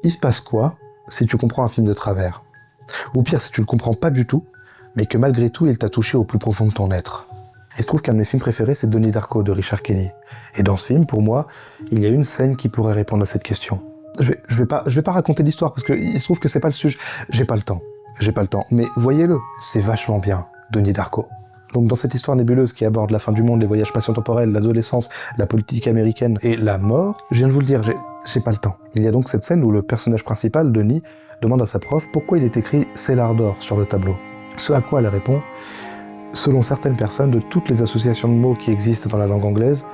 Il se passe quoi si tu comprends un film de travers? Ou pire, si tu le comprends pas du tout, mais que malgré tout, il t'a touché au plus profond de ton être. Il se trouve qu'un de mes films préférés, c'est Donnie Darko de Richard Kenny. Et dans ce film, pour moi, il y a une scène qui pourrait répondre à cette question. Je vais pas raconter l'histoire parce que il se trouve que c'est pas le sujet. J'ai pas le temps. Mais voyez-le, c'est vachement bien, Donnie Darko. Donc dans cette histoire nébuleuse qui aborde la fin du monde, les voyages spatio-temporels, l'adolescence, la politique américaine et la mort, je viens de vous le dire, j'ai pas le temps. Il y a donc cette scène où le personnage principal, Denis, demande à sa prof pourquoi il est écrit Cellar d'or sur le tableau. Ce à quoi elle répond: selon certaines personnes, de toutes les associations de mots qui existent dans la langue anglaise,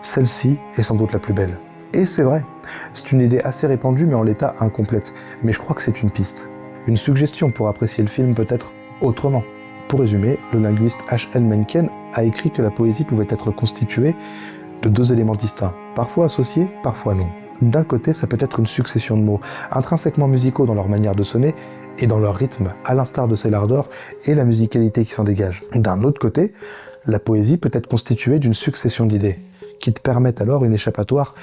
celle-ci est sans doute la plus belle. Et c'est vrai, c'est une idée assez répandue mais en l'état incomplète. Mais je crois que c'est une piste. Une suggestion pour apprécier le film peut-être autrement. Pour résumer, le linguiste H.L. Mencken a écrit que la poésie pouvait être constituée de deux éléments distincts, parfois associés, parfois non. D'un côté, ça peut être une succession de mots, intrinsèquement musicaux dans leur manière de sonner et dans leur rythme, à l'instar de Cellar d'or et la musicalité qui s'en dégage. D'un autre côté, la poésie peut être constituée d'une succession d'idées, qui te permettent alors une échappatoire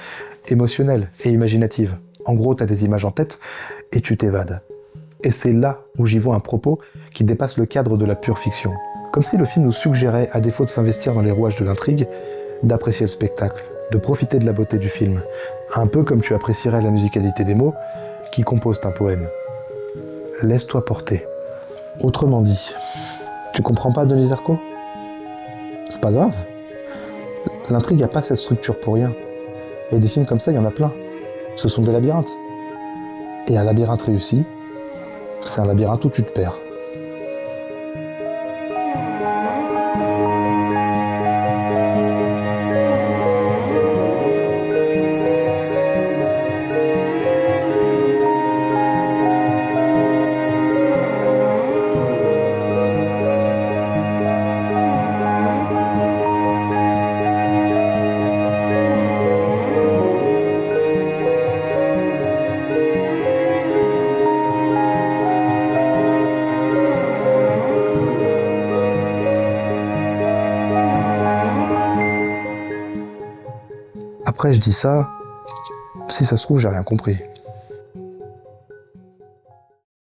émotionnelle et imaginative. En gros, t'as des images en tête et tu t'évades. Et c'est là où j'y vois un propos qui dépasse le cadre de la pure fiction. Comme si le film nous suggérait, à défaut de s'investir dans les rouages de l'intrigue, d'apprécier le spectacle, de profiter de la beauté du film. Un peu comme tu apprécierais la musicalité des mots qui composent un poème. Laisse-toi porter. Autrement dit, tu comprends pas Donnie Darko? C'est pas grave. L'intrigue a pas cette structure pour rien. Et des films comme ça, il y en a plein. Ce sont des labyrinthes. Et un labyrinthe réussi, c'est un labyrinthe où tu te perds. Après, je dis ça, si ça se trouve, j'ai rien compris.